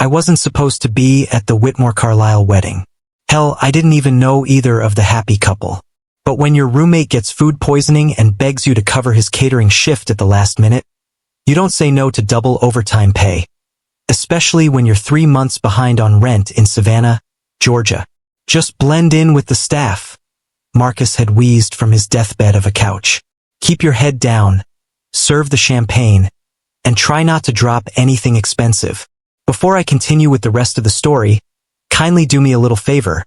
I wasn't supposed to be at the Whitmore-Carlisle wedding. Hell, I didn't even know either of the happy couple. But when your roommate gets food poisoning and begs you to cover his catering shift at the last minute, you don't say no to double overtime pay. Especially when you're 3 months behind on rent in Savannah, Georgia. Just blend in with the staff. Marcus had wheezed from his deathbed of a couch. Keep your head down, serve the champagne, and try not to drop anything expensive. Before I continue with the rest of the story, kindly do me a little favor.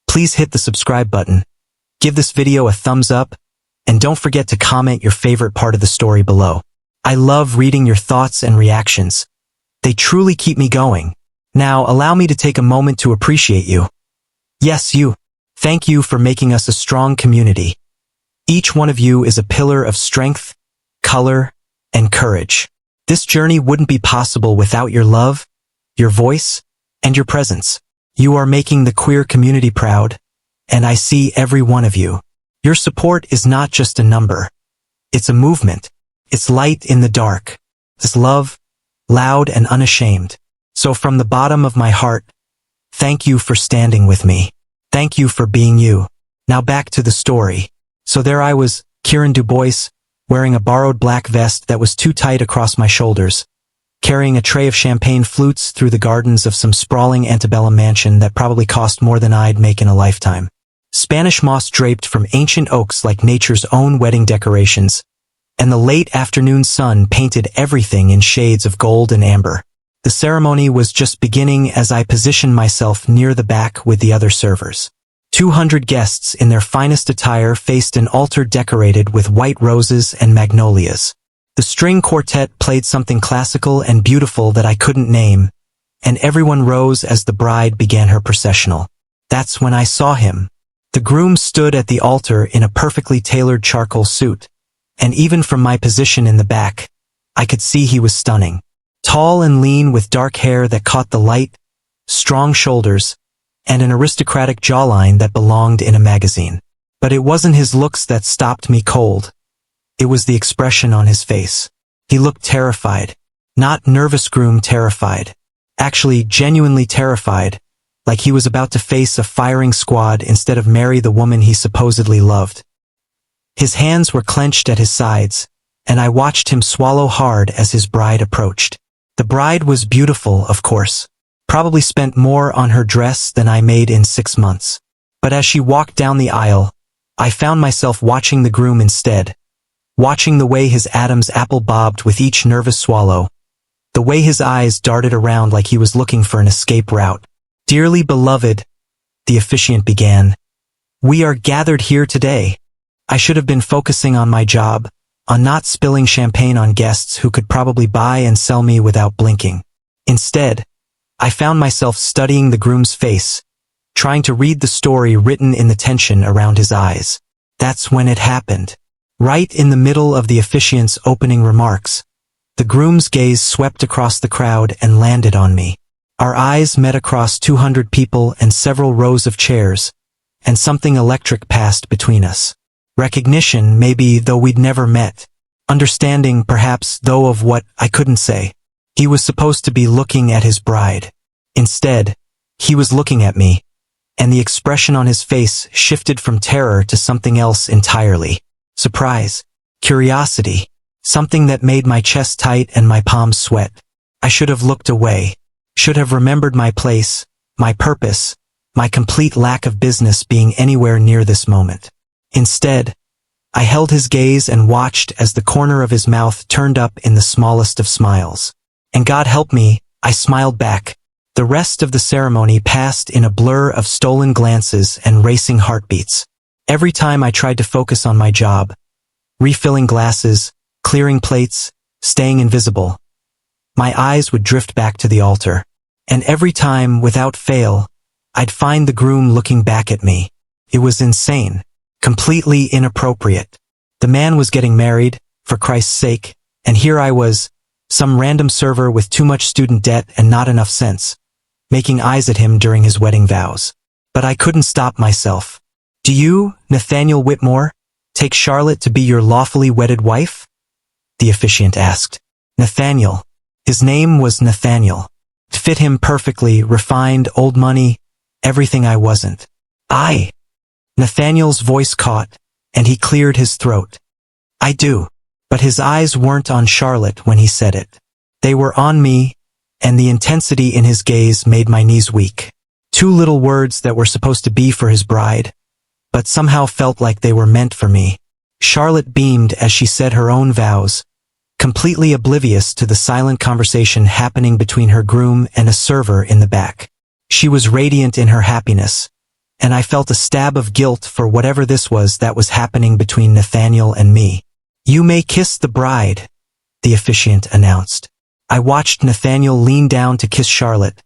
Please hit the subscribe button, give this video a thumbs up, and don't forget to comment your favorite part of the story below. I love reading your thoughts and reactions. They truly keep me going. Now, allow me to take a moment to appreciate you. Yes, you. Thank you for making us a strong community. Each one of you is a pillar of strength, color, and courage. This journey wouldn't be possible without your love, your voice, and your presence. You are making the queer community proud, and I see every one of you. Your support is not just a number. It's a movement. It's light in the dark. It's love, loud and unashamed. So from the bottom of my heart, thank you for standing with me. Thank you for being you. Now back to the story. So there I was, Kieran Dubois, wearing a borrowed black vest that was too tight across my shoulders, carrying a tray of champagne flutes through the gardens of some sprawling antebellum mansion that probably cost more than I'd make in a lifetime. Spanish moss draped from ancient oaks like nature's own wedding decorations, and the late afternoon sun painted everything in shades of gold and amber. The ceremony was just beginning as I positioned myself near the back with the other servers. 200 guests in their finest attire faced an altar decorated with white roses and magnolias. The string quartet played something classical and beautiful that I couldn't name, and everyone rose as the bride began her processional. That's when I saw him. The groom stood at the altar in a perfectly tailored charcoal suit, and even from my position in the back, I could see he was stunning. Tall and lean with dark hair that caught the light, strong shoulders, and an aristocratic jawline that belonged in a magazine. But it wasn't his looks that stopped me cold. It was the expression on his face. He looked terrified. Not nervous groom terrified. Actually, genuinely terrified, like he was about to face a firing squad instead of marry the woman he supposedly loved. His hands were clenched at his sides, and I watched him swallow hard as his bride approached. The bride was beautiful, of course. Probably spent more on her dress than I made in 6 months. But as she walked down the aisle, I found myself watching the groom instead. Watching the way his Adam's apple bobbed with each nervous swallow. The way his eyes darted around like he was looking for an escape route. Dearly beloved, the officiant began. We are gathered here today. I should have been focusing on my job, on not spilling champagne on guests who could probably buy and sell me without blinking. Instead, I found myself studying the groom's face, trying to read the story written in the tension around his eyes. That's when it happened. Right in the middle of the officiant's opening remarks, the groom's gaze swept across the crowd and landed on me. Our eyes met across 200 people and several rows of chairs, and something electric passed between us. Recognition, maybe, though we'd never met. Understanding, perhaps, though, of what I couldn't say. He was supposed to be looking at his bride. Instead, he was looking at me, and the expression on his face shifted from terror to something else entirely. Surprise, curiosity, something that made my chest tight and my palms sweat. I should have looked away, should have remembered my place, my purpose, my complete lack of business being anywhere near this moment. Instead, I held his gaze and watched as the corner of his mouth turned up in the smallest of smiles. And God help me, I smiled back. The rest of the ceremony passed in a blur of stolen glances and racing heartbeats. Every time I tried to focus on my job, refilling glasses, clearing plates, staying invisible, my eyes would drift back to the altar. And every time, without fail, I'd find the groom looking back at me. It was insane, completely inappropriate. The man was getting married, for Christ's sake, and here I was, some random server with too much student debt and not enough sense, making eyes at him during his wedding vows. But I couldn't stop myself. Do you, Nathaniel Whitmore, take Charlotte to be your lawfully wedded wife? The officiant asked. Nathaniel. His name was Nathaniel. Fit him perfectly, refined, old money, everything I wasn't. Nathaniel's voice caught, and he cleared his throat. I do. But his eyes weren't on Charlotte when he said it. They were on me, and the intensity in his gaze made my knees weak. Two little words that were supposed to be for his bride, but somehow felt like they were meant for me. Charlotte beamed as she said her own vows, completely oblivious to the silent conversation happening between her groom and a server in the back. She was radiant in her happiness, and I felt a stab of guilt for whatever this was that was happening between Nathaniel and me. You may kiss the bride, the officiant announced. I watched Nathaniel lean down to kiss Charlotte,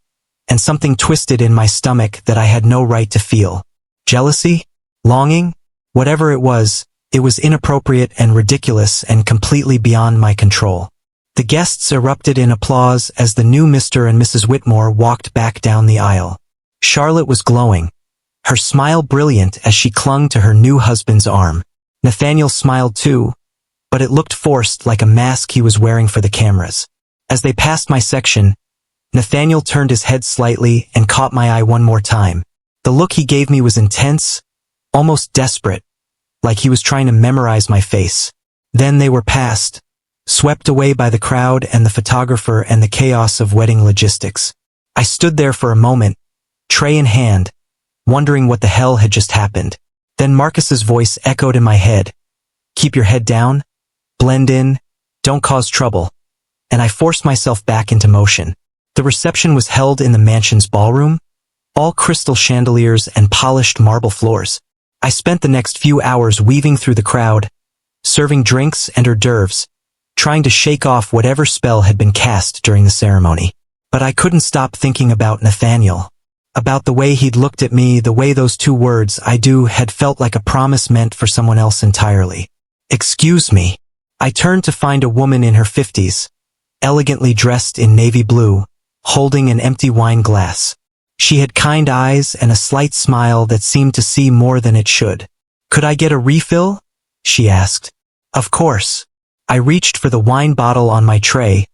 and something twisted in my stomach that I had no right to feel. Jealousy? Longing? Whatever it was inappropriate and ridiculous and completely beyond my control. The guests erupted in applause as the new Mr. and Mrs. Whitmore walked back down the aisle. Charlotte was glowing, her smile brilliant as she clung to her new husband's arm. Nathaniel smiled too, but it looked forced, like a mask he was wearing for the cameras. As they passed my section, Nathaniel turned his head slightly and caught my eye one more time. The look he gave me was intense, almost desperate, like he was trying to memorize my face. Then they were past, swept away by the crowd and the photographer and the chaos of wedding logistics. I stood there for a moment, tray in hand, wondering what the hell had just happened. Then Marcus's voice echoed in my head. Keep your head down, blend in, don't cause trouble. And I forced myself back into motion. The reception was held in the mansion's ballroom, all crystal chandeliers and polished marble floors. I spent the next few hours weaving through the crowd, serving drinks and hors d'oeuvres, trying to shake off whatever spell had been cast during the ceremony. But I couldn't stop thinking about Nathaniel, about the way he'd looked at me, the way those two words, I do, had felt like a promise meant for someone else entirely. Excuse me. I turned to find a woman in her 50s, elegantly dressed in navy blue, holding an empty wine glass. She had kind eyes and a slight smile that seemed to see more than it should. Could I get a refill? She asked. Of course. I reached for the wine bottle on my tray,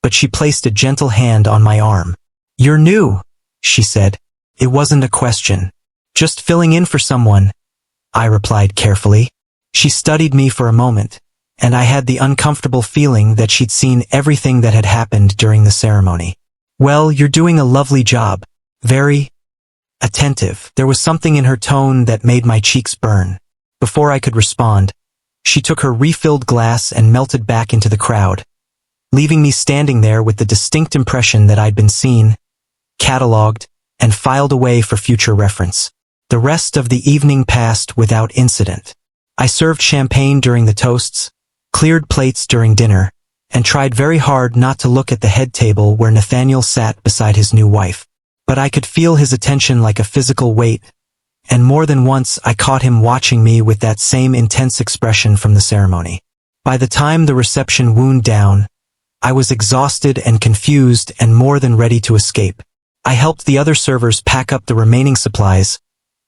but she placed a gentle hand on my arm. You're new, she said. It wasn't a question. Just filling in for someone, I replied carefully. She studied me for a moment, and I had the uncomfortable feeling that she'd seen everything that had happened during the ceremony. Well, you're doing a lovely job. Very attentive. There was something in her tone that made my cheeks burn. Before I could respond, she took her refilled glass and melted back into the crowd, leaving me standing there with the distinct impression that I'd been seen, catalogued, and filed away for future reference. The rest of the evening passed without incident. I served champagne during the toasts, cleared plates during dinner, and tried very hard not to look at the head table where Nathaniel sat beside his new wife. But I could feel his attention like a physical weight, and more than once I caught him watching me with that same intense expression from the ceremony. By the time the reception wound down, I was exhausted and confused and more than ready to escape. I helped the other servers pack up the remaining supplies,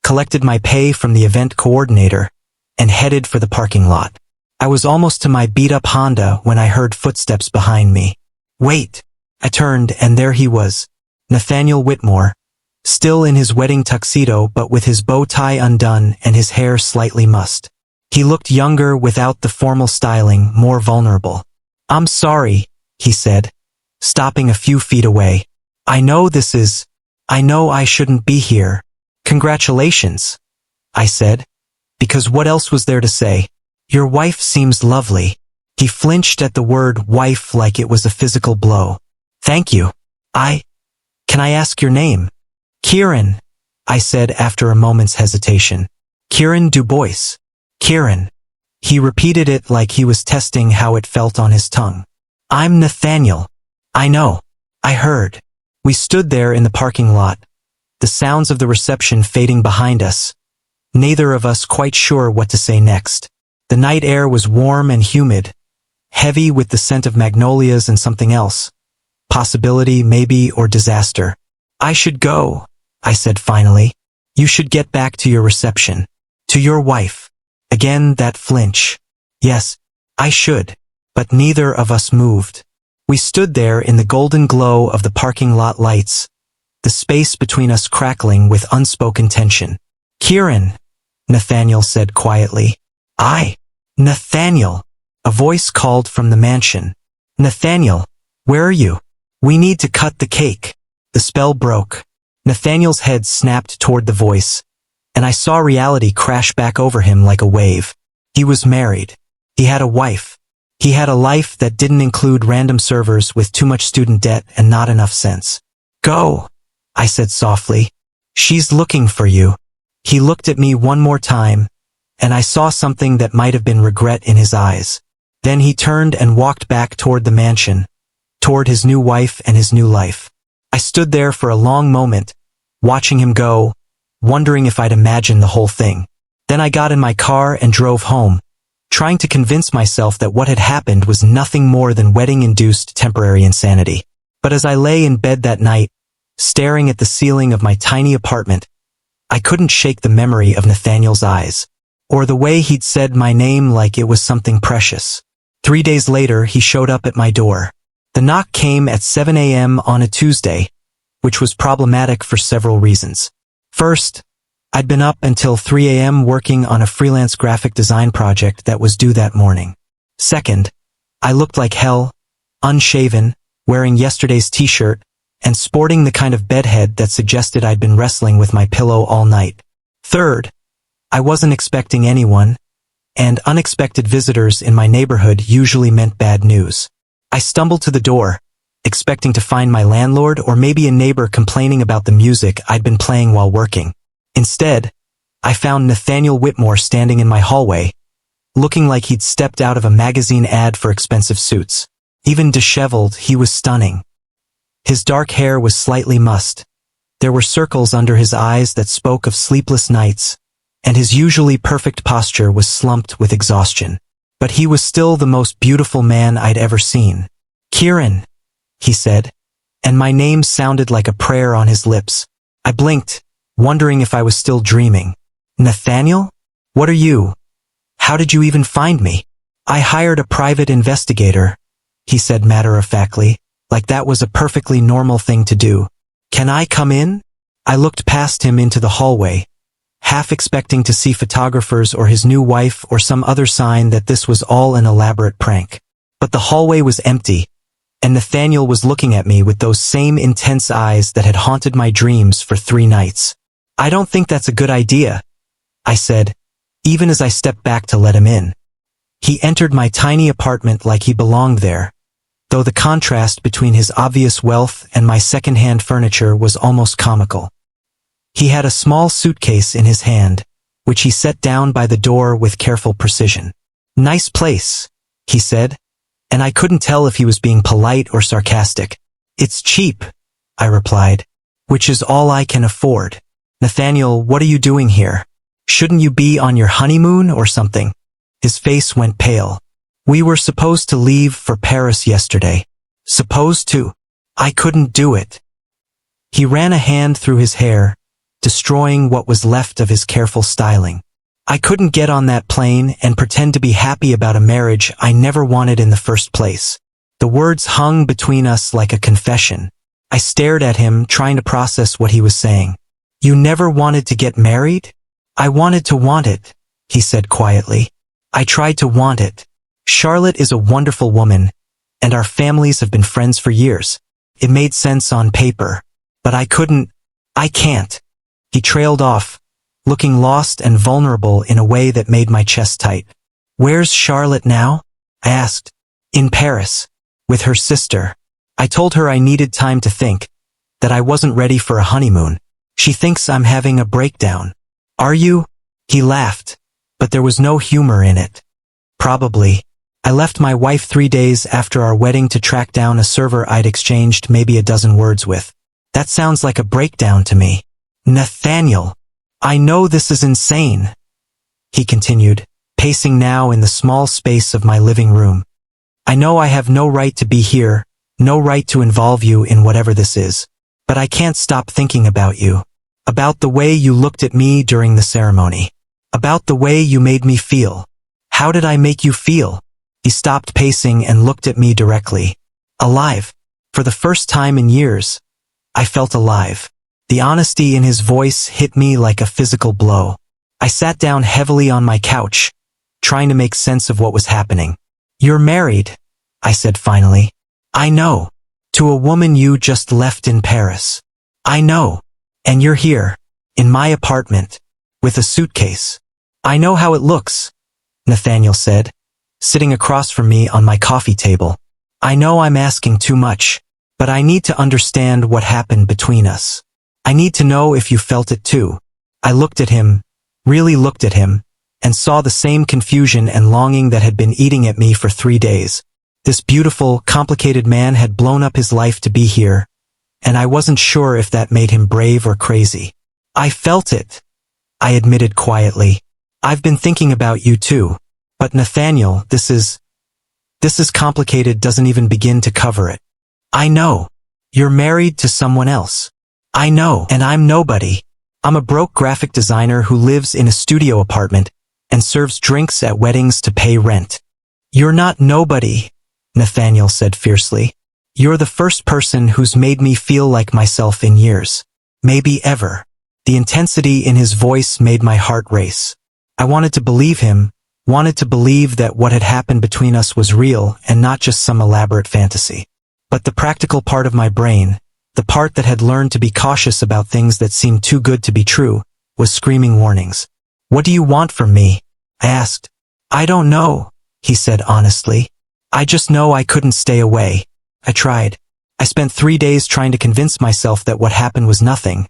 collected my pay from the event coordinator, and headed for the parking lot. I was almost to my beat-up Honda when I heard footsteps behind me. Wait! I turned, and there he was, Nathaniel Whitmore, still in his wedding tuxedo but with his bow tie undone and his hair slightly mussed. He looked younger without the formal styling, more vulnerable. I'm sorry, he said, stopping a few feet away. I know I shouldn't be here. Congratulations, I said, because what else was there to say? Your wife seems lovely. He flinched at the word wife like it was a physical blow. Thank you. Can I ask your name? Kieran, I said after a moment's hesitation. Kieran Dubois. Kieran. He repeated it like he was testing how it felt on his tongue. I'm Nathaniel. I know. I heard. We stood there in the parking lot, the sounds of the reception fading behind us, neither of us quite sure what to say next. The night air was warm and humid, heavy with the scent of magnolias and something else. Possibility, maybe, or disaster. I should go, I said finally. You should get back to your reception. To your wife. Again that flinch. Yes, I should. But neither of us moved. We stood there in the golden glow of the parking lot lights, the space between us crackling with unspoken tension. "Kieran," Nathaniel said quietly. Nathaniel," a voice called from the mansion. "Nathaniel, where are you? We need to cut the cake." The spell broke. Nathaniel's head snapped toward the voice, and I saw reality crash back over him like a wave. He was married. He had a wife. He had a life that didn't include random servers with too much student debt and not enough sense. "Go," I said softly. "She's looking for you." He looked at me one more time, and I saw something that might have been regret in his eyes. Then he turned and walked back toward the mansion, toward his new wife and his new life. I stood there for a long moment, watching him go, wondering if I'd imagined the whole thing. Then I got in my car and drove home, trying to convince myself that what had happened was nothing more than wedding-induced temporary insanity. But as I lay in bed that night, staring at the ceiling of my tiny apartment, I couldn't shake the memory of Nathaniel's eyes, or the way he'd said my name like it was something precious. 3 days later, he showed up at my door. The knock came at 7 a.m. on a Tuesday, which was problematic for several reasons. First, I'd been up until 3 a.m. working on a freelance graphic design project that was due that morning. Second, I looked like hell, unshaven, wearing yesterday's t-shirt, and sporting the kind of bedhead that suggested I'd been wrestling with my pillow all night. Third, I wasn't expecting anyone, and unexpected visitors in my neighborhood usually meant bad news. I stumbled to the door, expecting to find my landlord or maybe a neighbor complaining about the music I'd been playing while working. Instead, I found Nathaniel Whitmore standing in my hallway, looking like he'd stepped out of a magazine ad for expensive suits. Even disheveled, he was stunning. His dark hair was slightly mussed. There were circles under his eyes that spoke of sleepless nights, and his usually perfect posture was slumped with exhaustion. But he was still the most beautiful man I'd ever seen. "Kieran," he said, and my name sounded like a prayer on his lips. I blinked, wondering if I was still dreaming. "Nathaniel? What are you? How did you even find me?" "I hired a private investigator," he said matter-of-factly, like that was a perfectly normal thing to do. "Can I come in?" I looked past him into the hallway, half expecting to see photographers or his new wife or some other sign that this was all an elaborate prank. But the hallway was empty, and Nathaniel was looking at me with those same intense eyes that had haunted my dreams for 3 nights. "I don't think that's a good idea," I said, even as I stepped back to let him in. He entered my tiny apartment like he belonged there, though the contrast between his obvious wealth and my second-hand furniture was almost comical. He had a small suitcase in his hand, which he set down by the door with careful precision. "Nice place," he said, and I couldn't tell if he was being polite or sarcastic. "It's cheap," I replied, "which is all I can afford." "Nathaniel, what are you doing here? Shouldn't you be on your honeymoon or something?" His face went pale. "We were supposed to leave for Paris yesterday." "Supposed to?" "I couldn't do it." He ran a hand through his hair, destroying what was left of his careful styling. "I couldn't get on that plane and pretend to be happy about a marriage I never wanted in the first place." The words hung between us like a confession. I stared at him, trying to process what he was saying. "You never wanted to get married?" "I wanted to want it," he said quietly. "I tried to want it. Charlotte is a wonderful woman, and our families have been friends for years. It made sense on paper. But I can't." He trailed off, looking lost and vulnerable in a way that made my chest tight. "Where's Charlotte now?" I asked. "In Paris, with her sister." I told her I needed time to think, that I wasn't ready for a honeymoon. "She thinks I'm having a breakdown." "Are you?" He laughed, but there was no humor in it. "Probably. I left my wife 3 days after our wedding to track down a server I'd exchanged maybe a dozen words with. That sounds like a breakdown to me." "Nathaniel, I know this is insane," he continued, pacing now in the small space of my living room. "I know I have no right to be here, no right to involve you in whatever this is. But I can't stop thinking about you. About the way you looked at me during the ceremony. About the way you made me feel." "How did I make you feel?" He stopped pacing and looked at me directly. Alive. For the first time in years, I felt alive. The honesty in his voice hit me like a physical blow. I sat down heavily on my couch, trying to make sense of what was happening. "You're married," I said finally. "I know. To a woman you just left in Paris. I know. And you're here, in my apartment, with a suitcase. I know how it looks," Nathaniel said, sitting across from me on my coffee table. "I know I'm asking too much, but I need to understand what happened between us. I need to know if you felt it too." I looked at him, really looked at him, and saw the same confusion and longing that had been eating at me for 3 days. This beautiful, complicated man had blown up his life to be here, and I wasn't sure if that made him brave or crazy. "I felt it," I admitted quietly. "I've been thinking about you too. But Nathaniel, this is complicated, doesn't even begin to cover it. I know. You're married to someone else. I know, and I'm nobody. I'm a broke graphic designer who lives in a studio apartment and serves drinks at weddings to pay rent." "You're not nobody," Nathaniel said fiercely. "You're the first person who's made me feel like myself in years. Maybe ever." The intensity in his voice made my heart race. I wanted to believe him, wanted to believe that what had happened between us was real and not just some elaborate fantasy. But the practical part of my brain, the part that had learned to be cautious about things that seemed too good to be true, was screaming warnings. "What do you want from me?" I asked. "I don't know," he said honestly. "I just know I couldn't stay away. I tried. I spent 3 days trying to convince myself that what happened was nothing,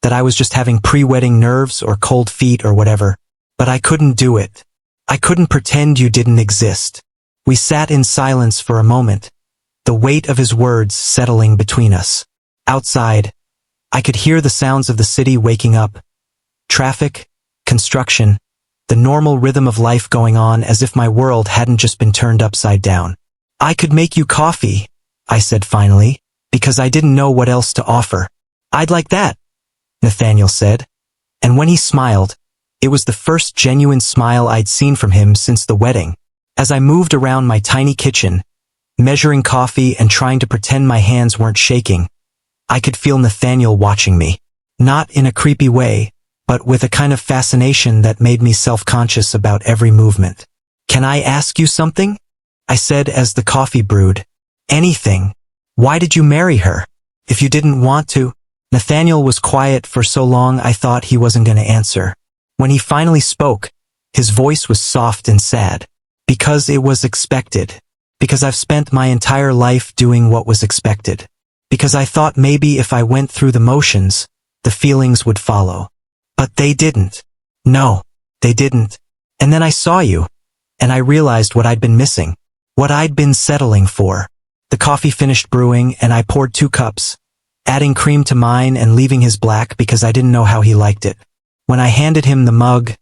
that I was just having pre-wedding nerves or cold feet or whatever. But I couldn't do it. I couldn't pretend you didn't exist." We sat in silence for a moment, the weight of his words settling between us. Outside, I could hear the sounds of the city waking up. Traffic, construction, the normal rhythm of life going on as if my world hadn't just been turned upside down. "I could make you coffee," I said finally, because I didn't know what else to offer. "I'd like that," Nathaniel said. And when he smiled, it was the first genuine smile I'd seen from him since the wedding. As I moved around my tiny kitchen, measuring coffee and trying to pretend my hands weren't shaking, I could feel Nathaniel watching me. Not in a creepy way, but with a kind of fascination that made me self-conscious about every movement. "Can I ask you something?" I said as the coffee brewed. "Anything. Why did you marry her? If you didn't want to?" Nathaniel was quiet for so long I thought he wasn't going to answer. When he finally spoke, his voice was soft and sad. "Because it was expected. Because I've spent my entire life doing what was expected. Because I thought maybe if I went through the motions, the feelings would follow. But they didn't. No, they didn't. And then I saw you, and I realized what I'd been missing, what I'd been settling for." The coffee finished brewing, and I poured 2 cups, adding cream to mine and leaving his black because I didn't know how he liked it. When I handed him the mug,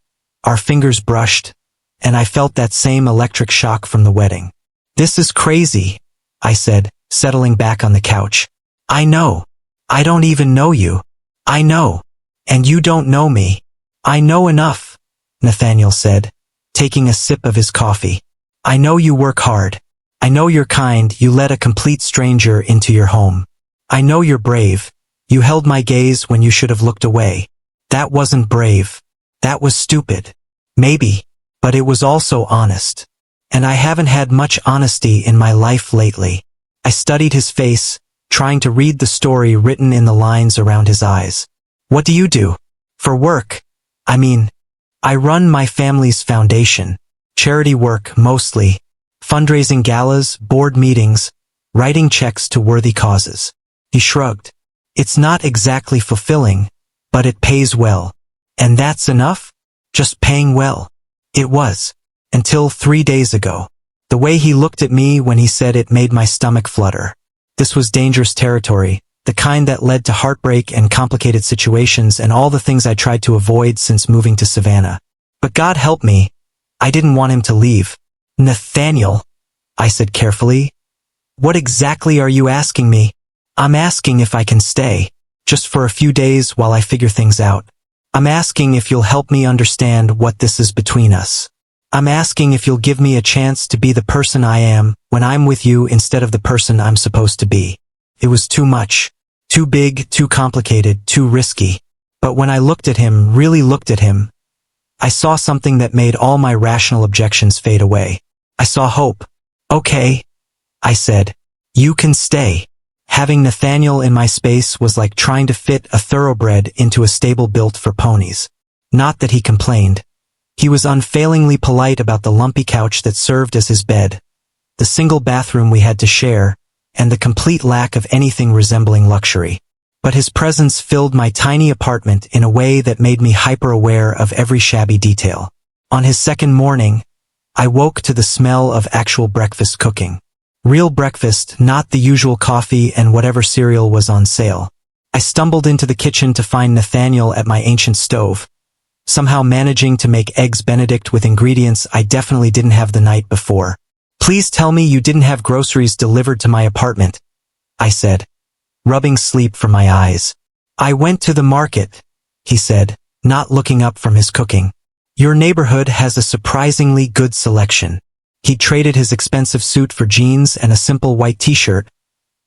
our fingers brushed, and I felt that same electric shock from the wedding. "This is crazy," I said, settling back on the couch. "I know. I don't even know you. I know. And you don't know me. I know enough," Nathaniel said, taking a sip of his coffee. "I know you work hard. I know you're kind. You let a complete stranger into your home. I know you're brave. You held my gaze when you should have looked away. That wasn't brave. That was stupid. Maybe. But it was also honest. And I haven't had much honesty in my life lately." I studied his face, trying to read the story written in the lines around his eyes. "What do you do? For work?" I run my family's foundation. Charity work, mostly. Fundraising galas, board meetings, writing checks to worthy causes." He shrugged. "It's not exactly fulfilling, but it pays well." "And that's enough? Just paying well?" It was. Until 3 days ago. The way he looked at me when he said it made my stomach flutter. This was dangerous territory, the kind that led to heartbreak and complicated situations and all the things I tried to avoid since moving to Savannah. But God help me, I didn't want him to leave. "Nathaniel," I said carefully, "what exactly are you asking me?" "I'm asking if I can stay, just for a few days while I figure things out. I'm asking if you'll help me understand what this is between us." I'm asking if you'll give me a chance to be the person I am when I'm with you instead of the person I'm supposed to be. It was too much. Too big, too complicated, too risky. But when I looked at him, really looked at him, I saw something that made all my rational objections fade away. I saw hope. Okay, I said. You can stay. Having Nathaniel in my space was like trying to fit a thoroughbred into a stable built for ponies. Not that he complained. He was unfailingly polite about the lumpy couch that served as his bed, the single bathroom we had to share, and the complete lack of anything resembling luxury. But his presence filled my tiny apartment in a way that made me hyper-aware of every shabby detail. On his second morning, I woke to the smell of actual breakfast cooking. Real breakfast, not the usual coffee and whatever cereal was on sale. I stumbled into the kitchen to find Nathaniel at my ancient stove, somehow managing to make eggs Benedict with ingredients I definitely didn't have the night before. Please tell me you didn't have groceries delivered to my apartment, I said, rubbing sleep from my eyes. I went to the market, he said, not looking up from his cooking. Your neighborhood has a surprisingly good selection. He traded his expensive suit for jeans and a simple white t-shirt,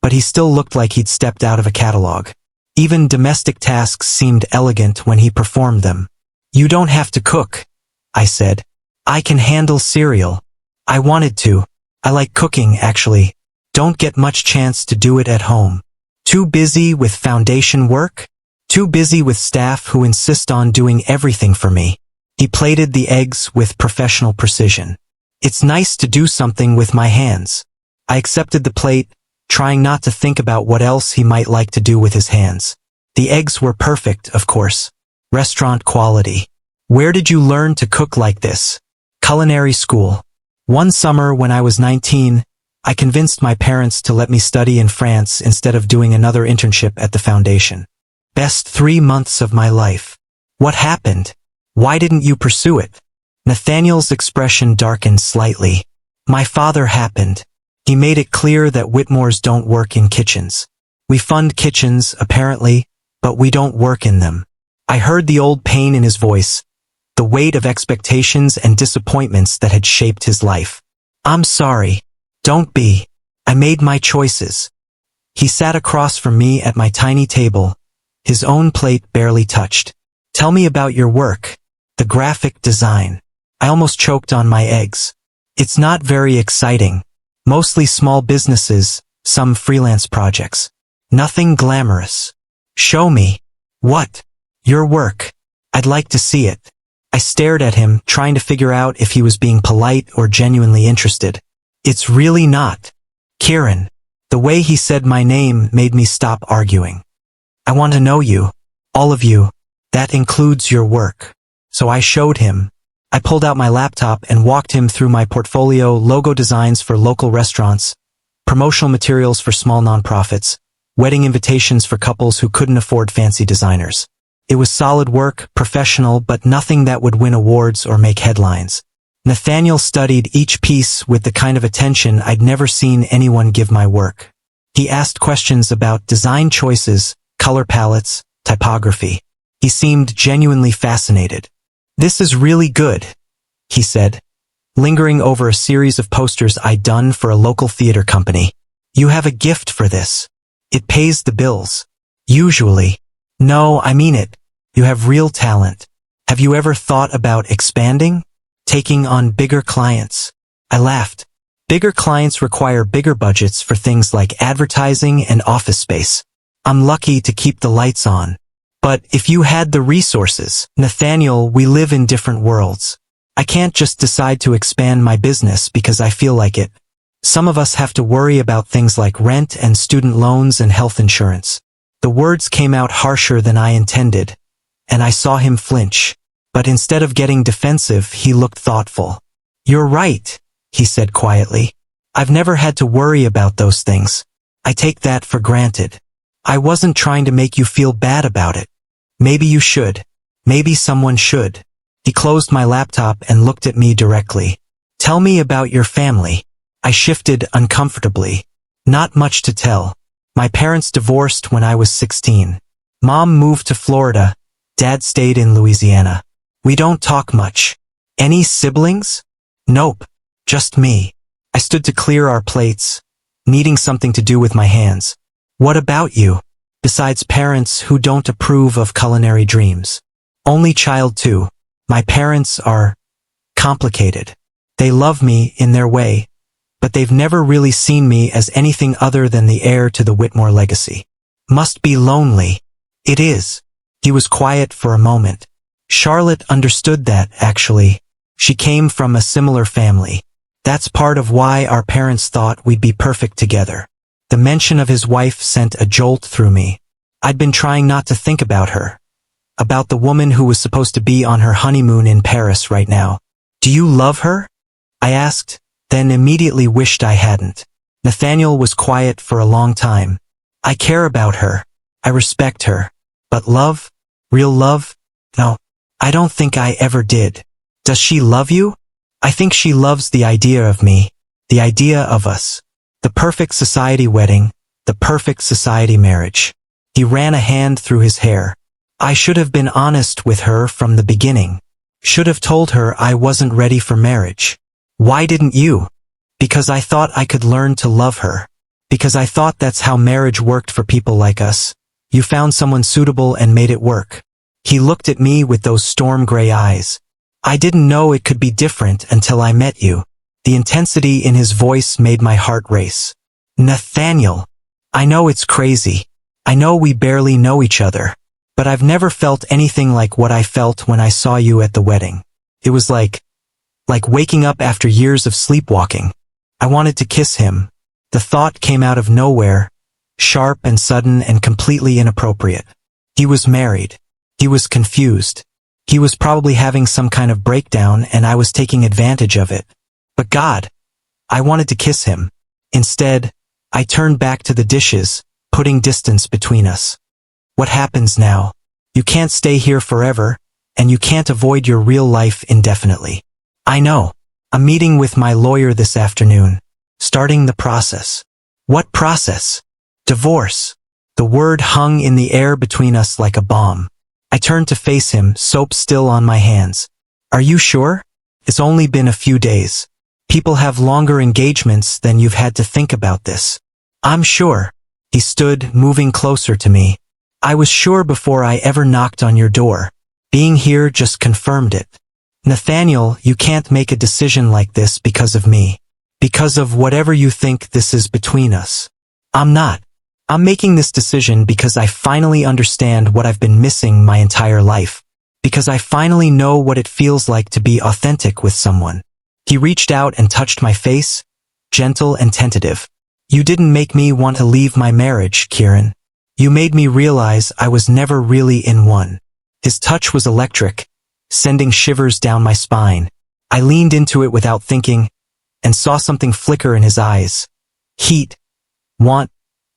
but he still looked like he'd stepped out of a catalog. Even domestic tasks seemed elegant when he performed them. You don't have to cook, I said. I can handle cereal. I wanted to. I like cooking, actually. Don't get much chance to do it at home. Too busy with foundation work? Too busy with staff who insist on doing everything for me. He plated the eggs with professional precision. It's nice to do something with my hands. I accepted the plate, trying not to think about what else he might like to do with his hands. The eggs were perfect, of course. Restaurant quality. Where did you learn to cook like this? Culinary school. One summer when I was 19, I convinced my parents to let me study in France instead of doing another internship at the foundation. Best 3 months of my life. What happened? Why didn't you pursue it? Nathaniel's expression darkened slightly. My father happened. He made it clear that Whitmores don't work in kitchens. We fund kitchens, apparently, but we don't work in them. I heard the old pain in his voice, the weight of expectations and disappointments that had shaped his life. I'm sorry. Don't be. I made my choices. He sat across from me at my tiny table, his own plate barely touched. Tell me about your work. The graphic design. I almost choked on my eggs. It's not very exciting. Mostly small businesses, some freelance projects. Nothing glamorous. Show me. What? Your work. I'd like to see it. I stared at him, trying to figure out if he was being polite or genuinely interested. It's really not. Kieran. The way he said my name made me stop arguing. I want to know you. All of you. That includes your work. So I showed him. I pulled out my laptop and walked him through my portfolio, logo designs for local restaurants, promotional materials for small nonprofits, wedding invitations for couples who couldn't afford fancy designers. It was solid work, professional, but nothing that would win awards or make headlines. Nathaniel studied each piece with the kind of attention I'd never seen anyone give my work. He asked questions about design choices, color palettes, typography. He seemed genuinely fascinated. This is really good, he said, lingering over a series of posters I'd done for a local theater company. You have a gift for this. It pays the bills. Usually. No, I mean it. You have real talent. Have you ever thought about expanding? Taking on bigger clients? I laughed. Bigger clients require bigger budgets for things like advertising and office space. I'm lucky to keep the lights on. But if you had the resources, Nathaniel, we live in different worlds. I can't just decide to expand my business because I feel like it. Some of us have to worry about things like rent and student loans and health insurance. The words came out harsher than I intended, and I saw him flinch. But instead of getting defensive, he looked thoughtful. You're right, he said quietly. I've never had to worry about those things. I take that for granted. I wasn't trying to make you feel bad about it. Maybe you should. Maybe someone should. He closed my laptop and looked at me directly. Tell me about your family. I shifted uncomfortably. Not much to tell. My parents divorced when I was 16. Mom moved to Florida. Dad stayed in Louisiana. We don't talk much. Any siblings? Nope. Just me. I stood to clear our plates, needing something to do with my hands. What about you? Besides parents who don't approve of culinary dreams. Only child too. My parents are complicated. They love me in their way, but they've never really seen me as anything other than the heir to the Whitmore legacy. Must be lonely. It is. He was quiet for a moment. Charlotte understood that, actually. She came from a similar family. That's part of why our parents thought we'd be perfect together. The mention of his wife sent a jolt through me. I'd been trying not to think about her. About the woman who was supposed to be on her honeymoon in Paris right now. Do you love her? I asked, then immediately wished I hadn't. Nathaniel was quiet for a long time. I care about her. I respect her. But love? Real love? No. I don't think I ever did. Does she love you? I think she loves the idea of me. The idea of us. The perfect society wedding. The perfect society marriage. He ran a hand through his hair. I should have been honest with her from the beginning. Should have told her I wasn't ready for marriage. Why didn't you? Because I thought I could learn to love her. Because I thought that's how marriage worked for people like us. You found someone suitable and made it work. He looked at me with those storm gray eyes. I didn't know it could be different until I met you. The intensity in his voice made my heart race. Nathaniel, I know it's crazy. I know we barely know each other. But I've never felt anything like what I felt when I saw you at the wedding. It was like waking up after years of sleepwalking. I wanted to kiss him. The thought came out of nowhere, sharp and sudden and completely inappropriate. He was married. He was confused. He was probably having some kind of breakdown and I was taking advantage of it. But God, I wanted to kiss him. Instead, I turned back to the dishes, putting distance between us. What happens now? You can't stay here forever, and you can't avoid your real life indefinitely. I know. I'm meeting with my lawyer this afternoon. Starting the process. What process? Divorce. The word hung in the air between us like a bomb. I turned to face him, soap still on my hands. Are you sure? It's only been a few days. People have longer engagements than you've had to think about this. I'm sure. He stood, moving closer to me. I was sure before I ever knocked on your door. Being here just confirmed it. Nathaniel, you can't make a decision like this because of me. Because of whatever you think this is between us. I'm not. I'm making this decision because I finally understand what I've been missing my entire life. Because I finally know what it feels like to be authentic with someone. He reached out and touched my face, gentle and tentative. You didn't make me want to leave my marriage, Kieran. You made me realize I was never really in one. His touch was electric, sending shivers down my spine. I leaned into it without thinking, and saw something flicker in his eyes. Heat. Want.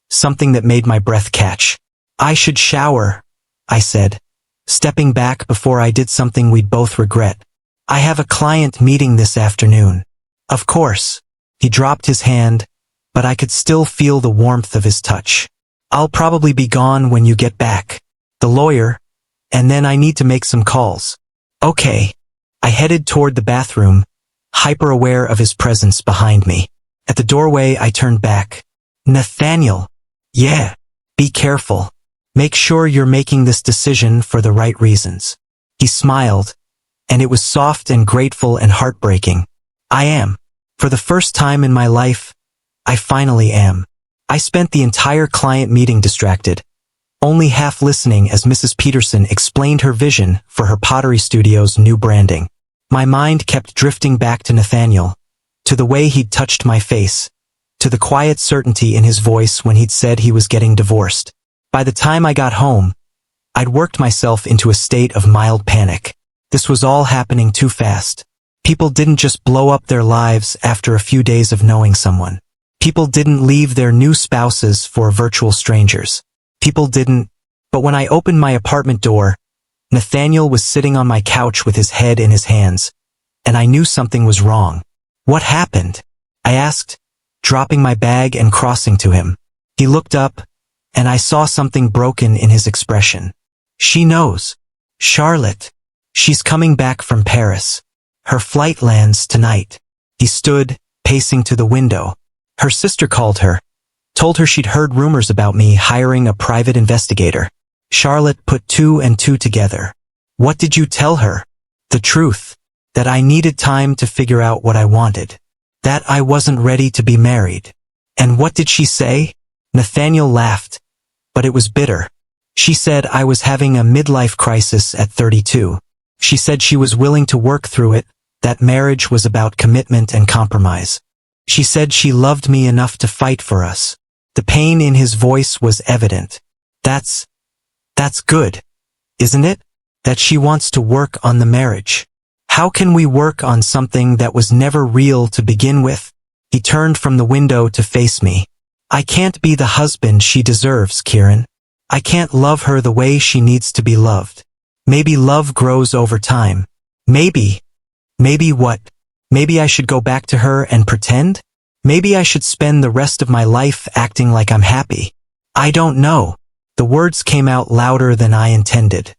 Something that made my breath catch. I should shower, I said, stepping back before I did something we'd both regret. I have a client meeting this afternoon. Of course. He dropped his hand, but I could still feel the warmth of his touch. I'll probably be gone when you get back. The lawyer, and then I need to make some calls. Okay. I headed toward the bathroom, hyper-aware of his presence behind me. At the doorway, I turned back. Nathaniel. Yeah. Be careful. Make sure you're making this decision for the right reasons. He smiled, and it was soft and grateful and heartbreaking. I am. For the first time in my life, I finally am. I spent the entire client meeting distracted, only half listening as Mrs. Peterson explained her vision for her pottery studio's new branding. My mind kept drifting back to Nathaniel, to the way he'd touched my face, to the quiet certainty in his voice when he'd said he was getting divorced. By the time I got home, I'd worked myself into a state of mild panic. This was all happening too fast. People didn't just blow up their lives after a few days of knowing someone. People didn't leave their new spouses for virtual strangers. People didn't. But when I opened my apartment door, Nathaniel was sitting on my couch with his head in his hands, and I knew something was wrong. What happened? I asked, dropping my bag and crossing to him. He looked up, and I saw something broken in his expression. She knows. Charlotte. She's coming back from Paris. Her flight lands tonight. He stood, pacing to the window. Her sister called her, told her she'd heard rumors about me hiring a private investigator. Charlotte put two and two together. What did you tell her? The truth. That I needed time to figure out what I wanted. That I wasn't ready to be married. And what did she say? Nathaniel laughed, but it was bitter. She said I was having a midlife crisis at 32. She said she was willing to work through it, that marriage was about commitment and compromise. She said she loved me enough to fight for us. The pain in his voice was evident. That's good, isn't it? That she wants to work on the marriage. How can we work on something that was never real to begin with? He turned from the window to face me. I can't be the husband she deserves, Kieran. I can't love her the way she needs to be loved. Maybe love grows over time. Maybe what? Maybe I should go back to her and pretend? Maybe I should spend the rest of my life acting like I'm happy. I don't know. The words came out louder than I intended.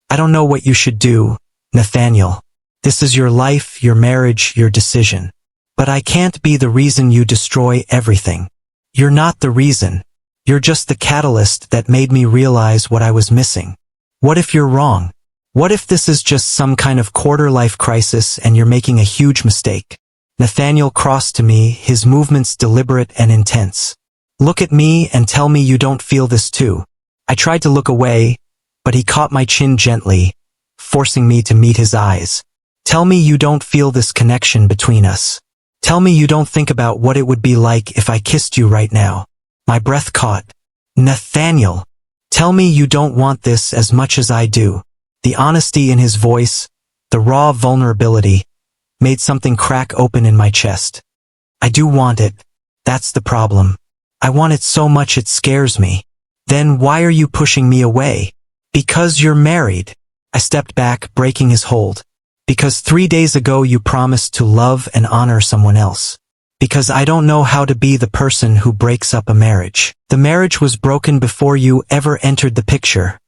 I don't know what you should do, Nathaniel. This is your life, your marriage, your decision. But I can't be the reason you destroy everything. You're not the reason. You're just the catalyst that made me realize what I was missing. What if you're wrong? What if this is just some kind of quarter-life crisis and you're making a huge mistake? Nathaniel crossed to me, his movements deliberate and intense. Look at me and tell me you don't feel this too. I tried to look away, but he caught my chin gently, forcing me to meet his eyes. Tell me you don't feel this connection between us. Tell me you don't think about what it would be like if I kissed you right now. My breath caught. Nathaniel, tell me you don't want this as much as I do. The honesty in his voice, the raw vulnerability, made something crack open in my chest. I do want it. That's the problem. I want it so much it scares me. Then why are you pushing me away? Because you're married. I stepped back, breaking his hold. Because 3 days ago you promised to love and honor someone else. Because I don't know how to be the person who breaks up a marriage. The marriage was broken before you ever entered the picture,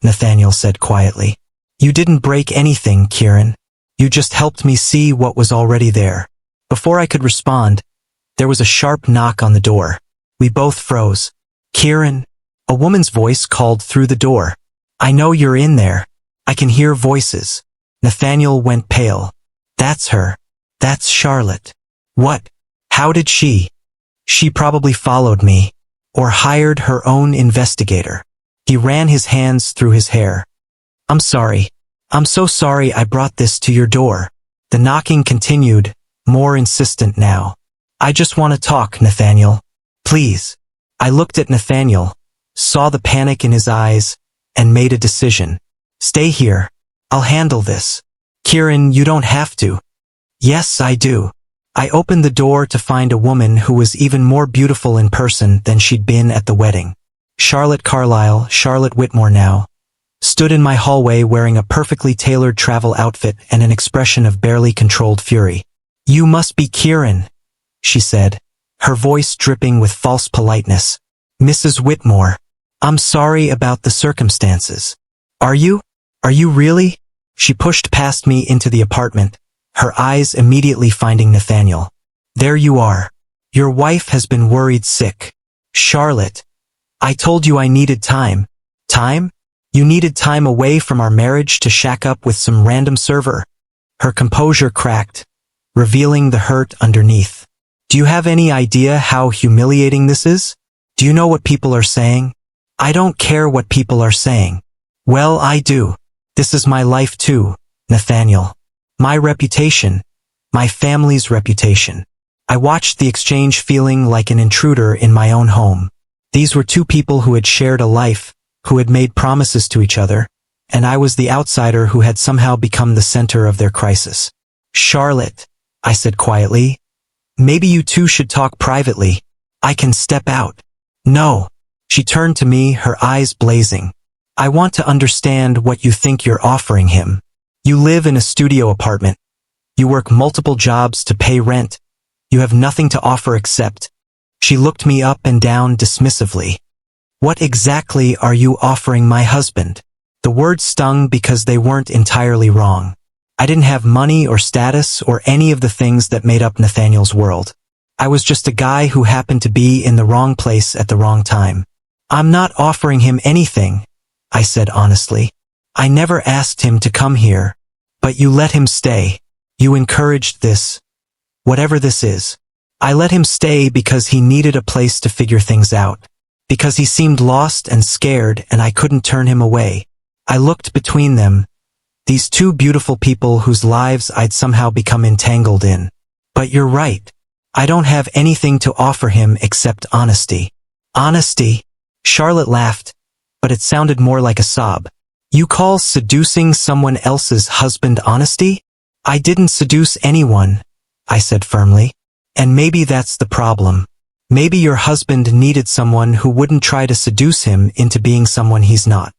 Nathaniel said quietly. You didn't break anything, Kieran. You just helped me see what was already there. Before I could respond, there was a sharp knock on the door. We both froze. Kieran, a woman's voice called through the door. I know you're in there. I can hear voices. Nathaniel went pale. That's her. That's Charlotte. What? How did she? She probably followed me. Or hired her own investigator. He ran his hands through his hair. I'm sorry. I'm so sorry I brought this to your door. The knocking continued, more insistent now. I just want to talk, Nathaniel. Please. I looked at Nathaniel, saw the panic in his eyes, and made a decision. Stay here. I'll handle this. Kieran, you don't have to. Yes, I do. I opened the door to find a woman who was even more beautiful in person than she'd been at the wedding. Charlotte Carlyle, Charlotte Whitmore now, stood in my hallway wearing a perfectly tailored travel outfit and an expression of barely controlled fury. You must be Kieran, she said, her voice dripping with false politeness. Mrs. Whitmore, I'm sorry about the circumstances. Are you? Are you really? She pushed past me into the apartment, her eyes immediately finding Nathaniel. There you are. Your wife has been worried sick. Charlotte, I told you I needed time. Time? You needed time away from our marriage to shack up with some random server. Her composure cracked, revealing the hurt underneath. Do you have any idea how humiliating this is? Do you know what people are saying? I don't care what people are saying. Well, I do. This is my life too, Nathaniel. My reputation. My family's reputation. I watched the exchange feeling like an intruder in my own home. These were two people who had shared a life, who had made promises to each other, and I was the outsider who had somehow become the center of their crisis. Charlotte, I said quietly, maybe you two should talk privately. I can step out. No. She turned to me, her eyes blazing. I want to understand what you think you're offering him. You live in a studio apartment. You work multiple jobs to pay rent. You have nothing to offer except. She looked me up and down dismissively. What exactly are you offering my husband? The words stung because they weren't entirely wrong. I didn't have money or status or any of the things that made up Nathaniel's world. I was just a guy who happened to be in the wrong place at the wrong time. I'm not offering him anything, I said honestly. I never asked him to come here, but you let him stay. You encouraged this, whatever this is. I let him stay because he needed a place to figure things out, because he seemed lost and scared and I couldn't turn him away. I looked between them, these two beautiful people whose lives I'd somehow become entangled in. But you're right. I don't have anything to offer him except honesty. Honesty? Charlotte laughed, but it sounded more like a sob. You call seducing someone else's husband honesty? I didn't seduce anyone, I said firmly. And maybe that's the problem. Maybe your husband needed someone who wouldn't try to seduce him into being someone he's not.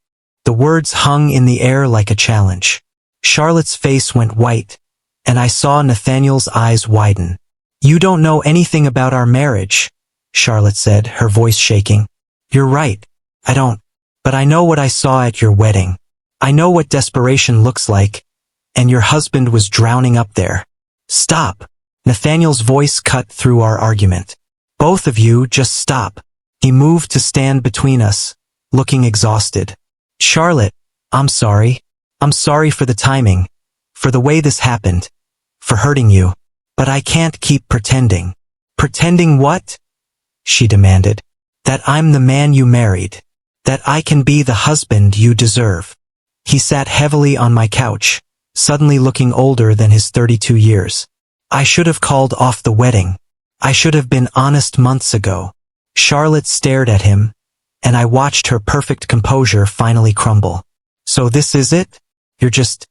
The words hung in the air like a challenge. Charlotte's face went white, and I saw Nathaniel's eyes widen. You don't know anything about our marriage, Charlotte said, her voice shaking. You're right, I don't. But I know what I saw at your wedding. I know what desperation looks like, and your husband was drowning up there. Stop. Nathaniel's voice cut through our argument. Both of you just stop. He moved to stand between us, looking exhausted. Charlotte, I'm sorry. I'm sorry for the timing, for the way this happened, for hurting you. But I can't keep pretending. Pretending what? She demanded. That I'm the man you married. That I can be the husband you deserve. He sat heavily on my couch, suddenly looking older than his 32 years. I should have called off the wedding. I should have been honest months ago. Charlotte stared at him, and I watched her perfect composure finally crumble. So this is it? You're just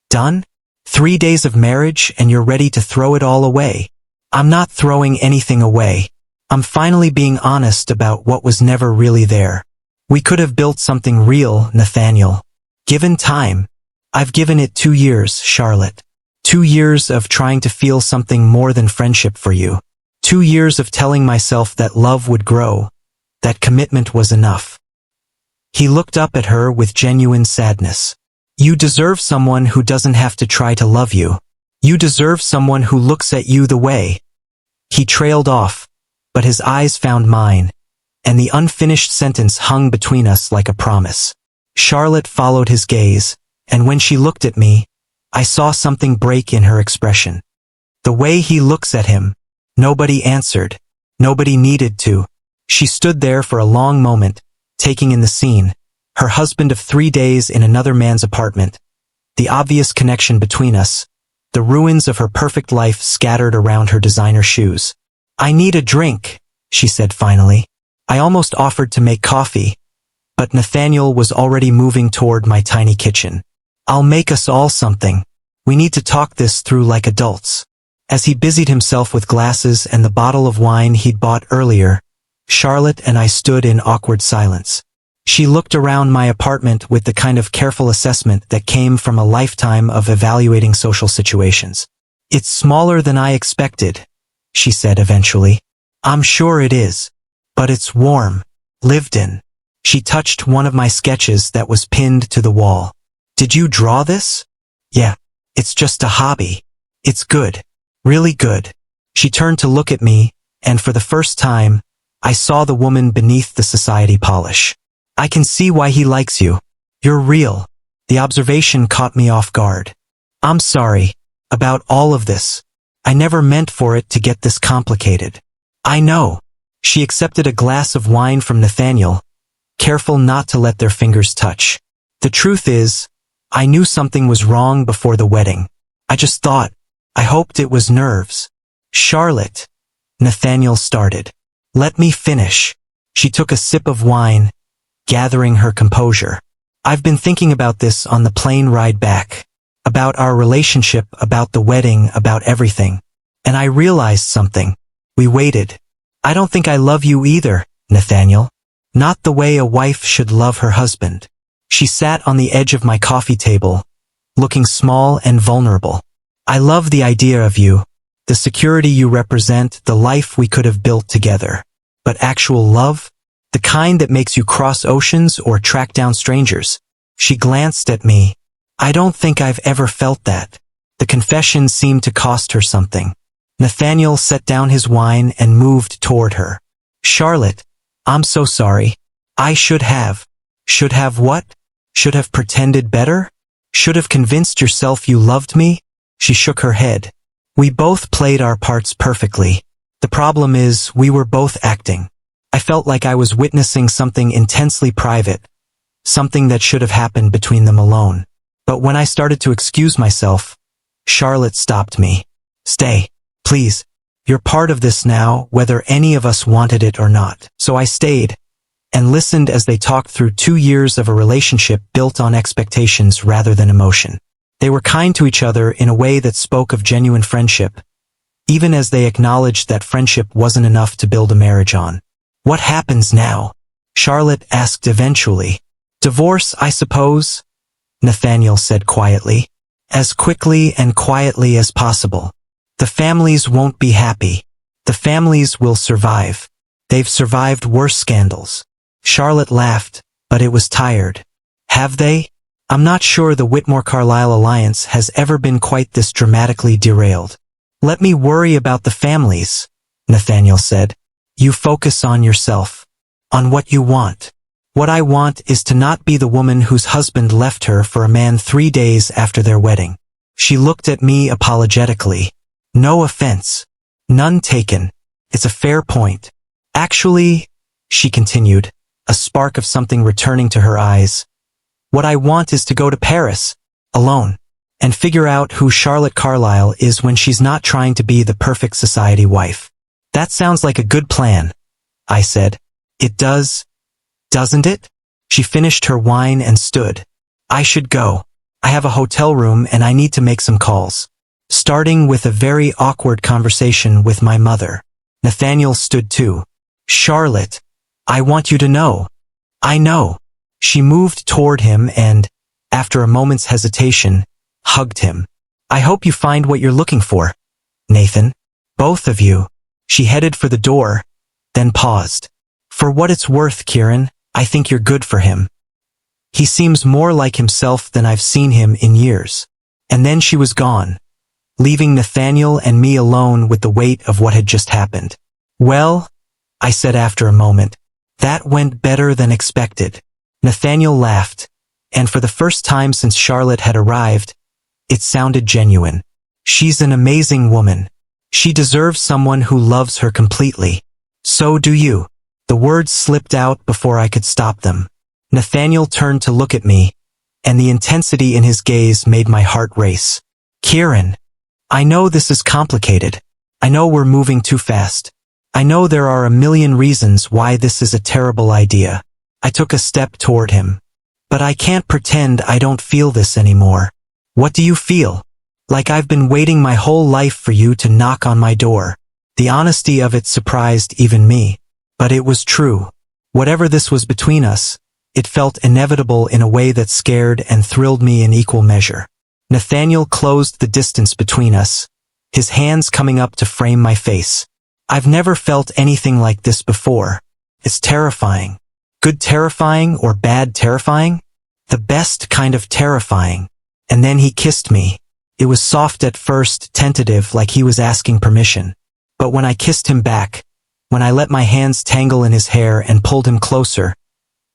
done? 3 days of marriage and you're ready to throw it all away. I'm not throwing anything away. I'm finally being honest about what was never really there. We could have built something real, Nathaniel. Given time. I've given it 2 years, Charlotte. 2 years of trying to feel something more than friendship for you. 2 years of telling myself that love would grow, that commitment was enough. He looked up at her with genuine sadness. You deserve someone who doesn't have to try to love you. You deserve someone who looks at you the way. He trailed off, but his eyes found mine, and the unfinished sentence hung between us like a promise. Charlotte followed his gaze, and when she looked at me, I saw something break in her expression. The way he looks at him. Nobody answered. Nobody needed to. She stood there for a long moment, taking in the scene. Her husband of 3 days in another man's apartment. The obvious connection between us. The ruins of her perfect life scattered around her designer shoes. I need a drink, she said finally. I almost offered to make coffee, but Nathaniel was already moving toward my tiny kitchen. I'll make us all something. We need to talk this through like adults. As he busied himself with glasses and the bottle of wine he'd bought earlier, Charlotte and I stood in awkward silence. She looked around my apartment with the kind of careful assessment that came from a lifetime of evaluating social situations. It's smaller than I expected, she said eventually. I'm sure it is. But it's warm. Lived in. She touched one of my sketches that was pinned to the wall. Did you draw this? Yeah. It's just a hobby. It's good. Really good. She turned to look at me, and for the first time, I saw the woman beneath the society polish. I can see why he likes you. You're real. The observation caught me off guard. I'm sorry about all of this. I never meant for it to get this complicated. I know. She accepted a glass of wine from Nathaniel, careful not to let their fingers touch. The truth is, I knew something was wrong before the wedding. I just thought, I hoped it was nerves. Charlotte, Nathaniel started. Let me finish. She took a sip of wine, gathering her composure. I've been thinking about this on the plane ride back. About our relationship, about the wedding, about everything. And I realized something. We waited. I don't think I love you either, Nathaniel. Not the way a wife should love her husband. She sat on the edge of my coffee table, looking small and vulnerable. I love the idea of you, the security you represent, the life we could have built together. But actual love? The kind that makes you cross oceans or track down strangers. She glanced at me. I don't think I've ever felt that. The confession seemed to cost her something. Nathaniel set down his wine and moved toward her. Charlotte, I'm so sorry. I should have. Should have what? Should have pretended better? Should have convinced yourself you loved me? She shook her head. We both played our parts perfectly. The problem is, we were both acting. I felt like I was witnessing something intensely private, something that should have happened between them alone. But when I started to excuse myself, Charlotte stopped me. Stay, please. You're part of this now, whether any of us wanted it or not. So I stayed and listened as they talked through 2 years of a relationship built on expectations rather than emotion. They were kind to each other in a way that spoke of genuine friendship, even as they acknowledged that friendship wasn't enough to build a marriage on. What happens now? Charlotte asked eventually. Divorce, I suppose, Nathaniel said quietly. As quickly and quietly as possible. The families won't be happy. The families will survive. They've survived worse scandals. Charlotte laughed, but it was tired. Have they? I'm not sure the Whitmore-Carlisle alliance has ever been quite this dramatically derailed. Let me worry about the families, Nathaniel said. You focus on yourself. On what you want. What I want is to not be the woman whose husband left her for a man 3 days after their wedding. She looked at me apologetically. No offense. None taken. It's a fair point. Actually, she continued, a spark of something returning to her eyes. What I want is to go to Paris, alone, and figure out who Charlotte Carlisle is when she's not trying to be the perfect society wife. That sounds like a good plan, I said. It does, doesn't it? She finished her wine and stood. I should go. I have a hotel room and I need to make some calls. Starting with a very awkward conversation with my mother. Nathaniel stood too. Charlotte, I want you to know. I know. She moved toward him and, after a moment's hesitation, hugged him. I hope you find what you're looking for, Nathan. Both of you. She headed for the door, then paused. For what it's worth, Kieran, I think you're good for him. He seems more like himself than I've seen him in years. And then she was gone, leaving Nathaniel and me alone with the weight of what had just happened. Well, I said after a moment, that went better than expected. Nathaniel laughed, and for the first time since Charlotte had arrived, it sounded genuine. She's an amazing woman. She deserves someone who loves her completely. So do you. The words slipped out before I could stop them. Nathaniel turned to look at me, and the intensity in his gaze made my heart race. Kieran, I know this is complicated. I know we're moving too fast. I know there are a million reasons why this is a terrible idea. I took a step toward him. But I can't pretend I don't feel this anymore. What do you feel? Like I've been waiting my whole life for you to knock on my door. The honesty of it surprised even me. But it was true. Whatever this was between us, it felt inevitable in a way that scared and thrilled me in equal measure. Nathaniel closed the distance between us, his hands coming up to frame my face. I've never felt anything like this before. It's terrifying. Good terrifying or bad terrifying? The best kind of terrifying. And then he kissed me. It was soft at first, tentative, like he was asking permission. But when I kissed him back, when I let my hands tangle in his hair and pulled him closer,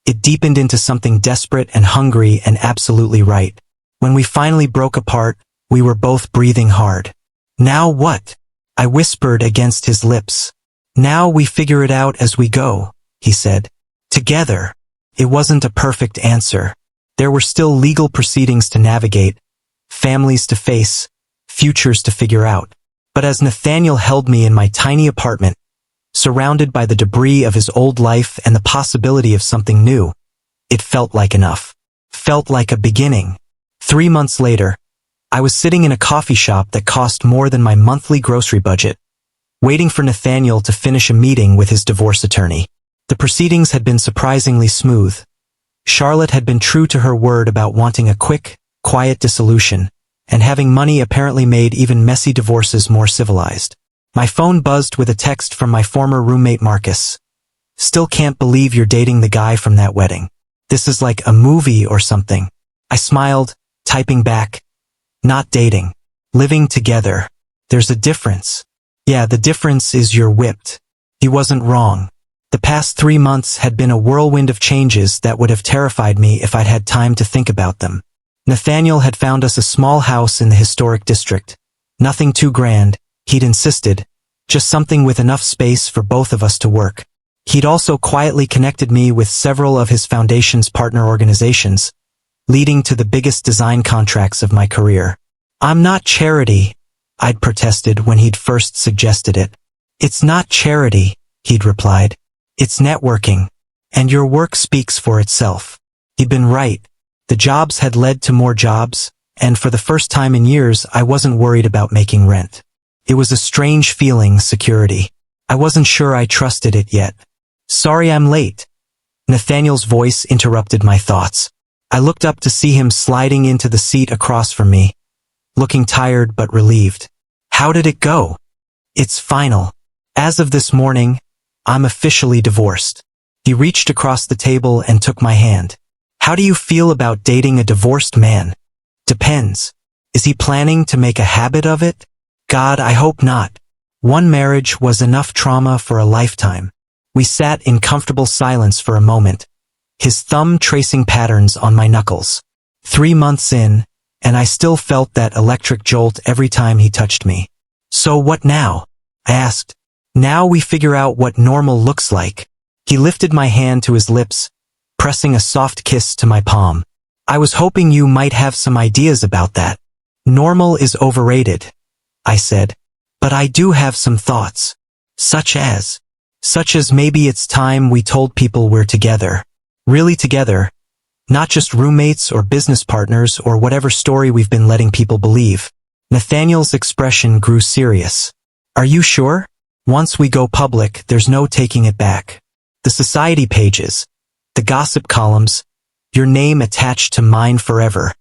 it deepened into something desperate and hungry and absolutely right. When we finally broke apart, we were both breathing hard. Now what? I whispered against his lips. Now we figure it out as we go, he said. Together. It wasn't a perfect answer. There were still legal proceedings to navigate, families to face, futures to figure out. But as Nathaniel held me in my tiny apartment, surrounded by the debris of his old life and the possibility of something new, it felt like enough. Felt like a beginning. 3 months later, I was sitting in a coffee shop that cost more than my monthly grocery budget, waiting for Nathaniel to finish a meeting with his divorce attorney. The proceedings had been surprisingly smooth. Charlotte had been true to her word about wanting a quick, quiet dissolution, and having money apparently made even messy divorces more civilized. My phone buzzed with a text from my former roommate Marcus. Still can't believe you're dating the guy from that wedding. This is like a movie or something. I smiled, typing back, not dating. Living together. There's a difference. Yeah, the difference is you're whipped. He wasn't wrong. The past 3 months had been a whirlwind of changes that would have terrified me if I'd had time to think about them. Nathaniel had found us a small house in the historic district. Nothing too grand, he'd insisted, just something with enough space for both of us to work. He'd also quietly connected me with several of his foundation's partner organizations, leading to the biggest design contracts of my career. I'm not charity, I'd protested when he'd first suggested it. It's not charity, he'd replied. It's networking. And your work speaks for itself. He'd been right. The jobs had led to more jobs, and for the first time in years I wasn't worried about making rent. It was a strange feeling, security. I wasn't sure I trusted it yet. Sorry I'm late. Nathaniel's voice interrupted my thoughts. I looked up to see him sliding into the seat across from me, looking tired but relieved. How did it go? It's final. As of this morning, I'm officially divorced. He reached across the table and took my hand. How do you feel about dating a divorced man? Depends. Is he planning to make a habit of it? God, I hope not. One marriage was enough trauma for a lifetime. We sat in comfortable silence for a moment, his thumb tracing patterns on my knuckles. 3 months in, and I still felt that electric jolt every time he touched me. So what now? I asked. Now we figure out what normal looks like. He lifted my hand to his lips, pressing a soft kiss to my palm. I was hoping you might have some ideas about that. Normal is overrated, I said. But I do have some thoughts. Such as maybe it's time we told people we're together. Really together. Not just roommates or business partners or whatever story we've been letting people believe. Nathaniel's expression grew serious. Are you sure? Once we go public, there's no taking it back. The society pages, the gossip columns, your name attached to mine forever.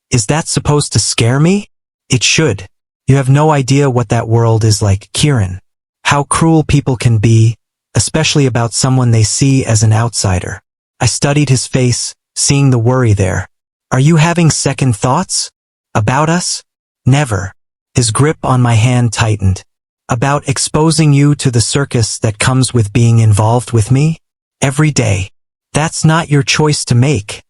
Is that supposed to scare me? It should. You have no idea what that world is like, Kieran. How cruel people can be, especially about someone they see as an outsider. I studied his face, seeing the worry there. Are you having second thoughts? About us? Never. His grip on my hand tightened. About exposing you to the circus that comes with being involved with me? Every day. That's not your choice to make,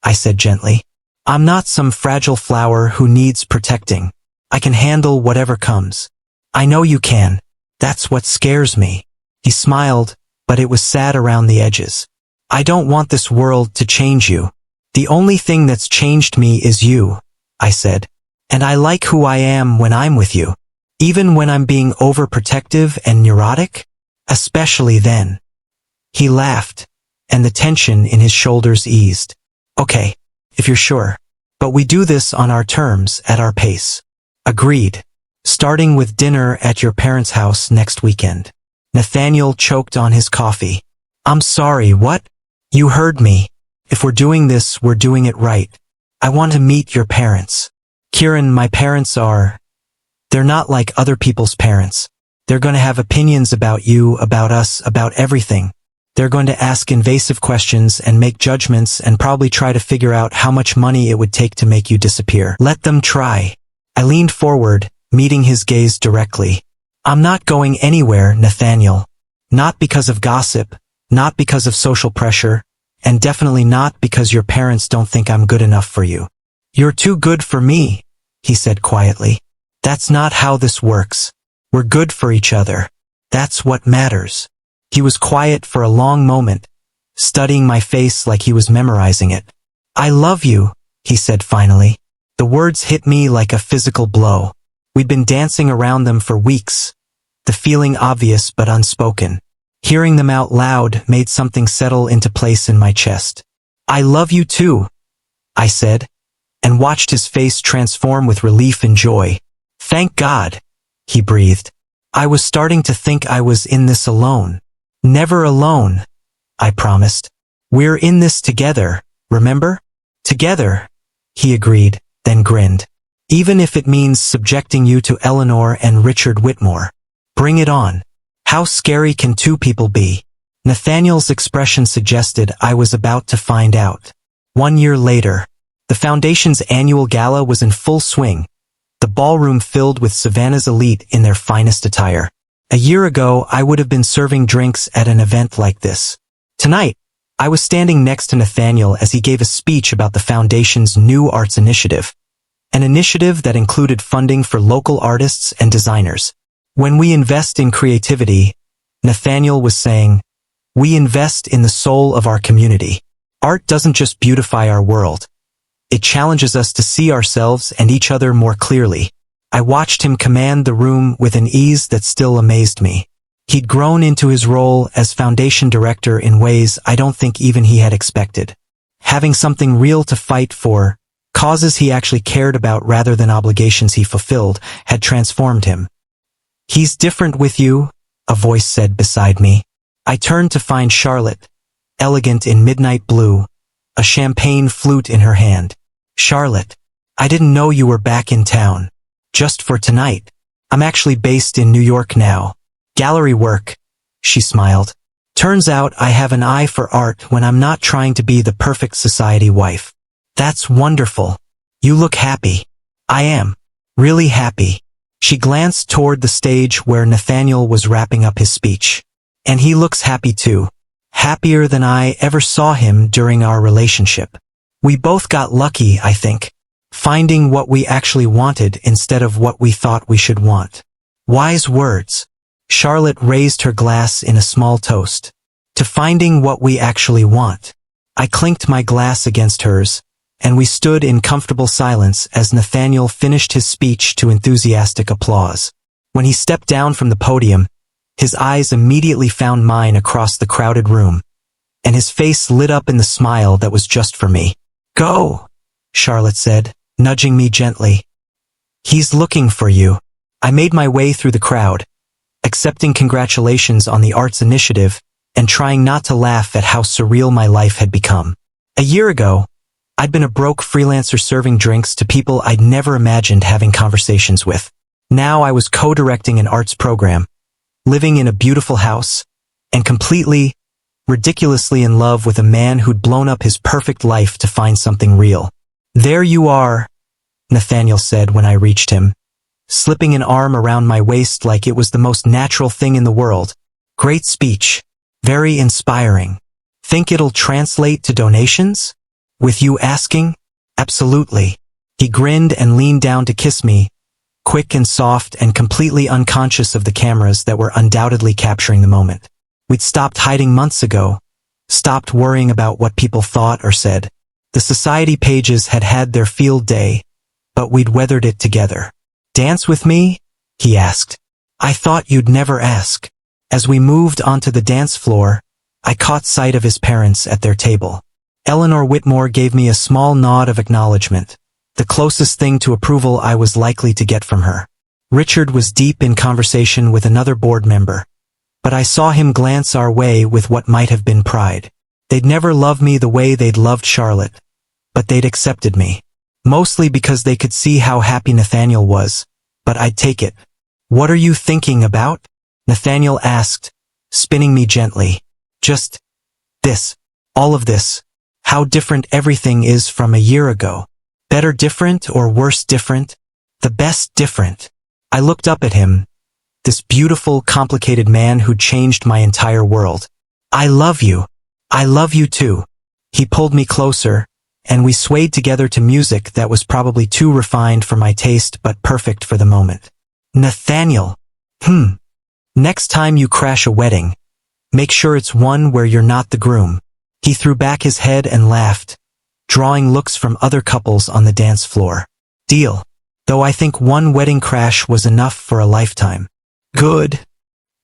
I said gently. I'm not some fragile flower who needs protecting. I can handle whatever comes. I know you can. That's what scares me. He smiled, but it was sad around the edges. I don't want this world to change you. The only thing that's changed me is you, I said. And I like who I am when I'm with you. Even when I'm being overprotective and neurotic? Especially then. He laughed, and the tension in his shoulders eased. Okay, if you're sure. But we do this on our terms, at our pace. Agreed. Starting with dinner at your parents' house next weekend. Nathaniel choked on his coffee. I'm sorry, what? You heard me. If we're doing this, we're doing it right. I want to meet your parents. Kieran, my parents are... They're not like other people's parents. They're going to have opinions about you, about us, about everything. They're going to ask invasive questions and make judgments and probably try to figure out how much money it would take to make you disappear. Let them try. I leaned forward, meeting his gaze directly. I'm not going anywhere, Nathaniel. Not because of gossip, not because of social pressure, and definitely not because your parents don't think I'm good enough for you. You're too good for me, he said quietly. That's not how this works. We're good for each other. That's what matters. He was quiet for a long moment, studying my face like he was memorizing it. I love you, he said finally. The words hit me like a physical blow. We'd been dancing around them for weeks, the feeling obvious but unspoken. Hearing them out loud made something settle into place in my chest. I love you too, I said, and watched his face transform with relief and joy. Thank God, he breathed. I was starting to think I was in this alone. Never alone, I promised. We're in this together, remember? Together, he agreed, then grinned. Even if it means subjecting you to Eleanor and Richard Whitmore. Bring it on. How scary can two people be? Nathaniel's expression suggested I was about to find out. 1 year later, the Foundation's annual gala was in full swing. the ballroom filled with Savannah's elite in their finest attire. A year ago, I would have been serving drinks at an event like this. Tonight, I was standing next to Nathaniel as he gave a speech about the Foundation's new arts initiative, an initiative that included funding for local artists and designers. When we invest in creativity, Nathaniel was saying, we invest in the soul of our community. Art doesn't just beautify our world. It challenges us to see ourselves and each other more clearly. I watched him command the room with an ease that still amazed me. He'd grown into his role as Foundation Director in ways I don't think even he had expected. Having something real to fight for, causes he actually cared about rather than obligations he fulfilled, had transformed him. He's different with you, a voice said beside me. I turned to find Charlotte, elegant in midnight blue, a champagne flute in her hand. Charlotte, I didn't know you were back in town. Just for tonight. I'm actually based in New York now. Gallery work, she smiled. Turns out I have an eye for art when I'm not trying to be the perfect society wife. That's wonderful. You look happy. I am. Really happy. She glanced toward the stage where Nathaniel was wrapping up his speech. And he looks happy too. Happier than I ever saw him during our relationship. We both got lucky, I think. Finding what we actually wanted instead of what we thought we should want. Wise words. Charlotte raised her glass in a small toast. To finding what we actually want. I clinked my glass against hers, and we stood in comfortable silence as Nathaniel finished his speech to enthusiastic applause. When he stepped down from the podium, his eyes immediately found mine across the crowded room, and his face lit up in the smile that was just for me. Go, Charlotte said, nudging me gently. He's looking for you. I made my way through the crowd, accepting congratulations on the arts initiative and trying not to laugh at how surreal my life had become. A year ago, I'd been a broke freelancer serving drinks to people I'd never imagined having conversations with. Now I was co-directing an arts program, living in a beautiful house, and completely, ridiculously in love with a man who'd blown up his perfect life to find something real. There you are, Nathaniel said when I reached him, slipping an arm around my waist like it was the most natural thing in the world. Great speech. Very inspiring. Think it'll translate to donations? With you asking? Absolutely. He grinned and leaned down to kiss me, quick and soft and completely unconscious of the cameras that were undoubtedly capturing the moment. We'd stopped hiding months ago, stopped worrying about what people thought or said. The society pages had had their field day, but we'd weathered it together. Dance with me? He asked. I thought you'd never ask. As we moved onto the dance floor, I caught sight of his parents at their table. Eleanor Whitmore gave me a small nod of acknowledgement, the closest thing to approval I was likely to get from her. Richard was deep in conversation with another board member, but I saw him glance our way with what might have been pride. They'd never loved me the way they'd loved Charlotte, but they'd accepted me. Mostly because they could see how happy Nathaniel was, but I'd take it. What are you thinking about? Nathaniel asked, spinning me gently. Just this. All of this. How different everything is from a year ago. Better different or worse different? The best different. I looked up at him, this beautiful, complicated man who changed my entire world. I love you. I love you too. He pulled me closer, and we swayed together to music that was probably too refined for my taste but perfect for the moment. Nathaniel. Next time you crash a wedding, make sure it's one where you're not the groom. He threw back his head and laughed, drawing looks from other couples on the dance floor. Deal. Though I think one wedding crash was enough for a lifetime. Good,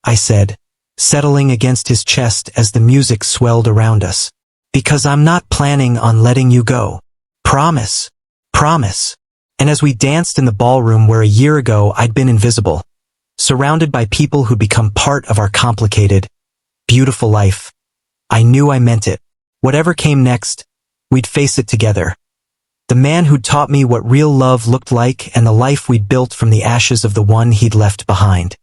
I said, settling against his chest as the music swelled around us. Because I'm not planning on letting you go. Promise. Promise. And as we danced in the ballroom where a year ago I'd been invisible, surrounded by people who'd become part of our complicated, beautiful life, I knew I meant it. Whatever came next, we'd face it together. The man who'd taught me what real love looked like and the life we'd built from the ashes of the one he'd left behind.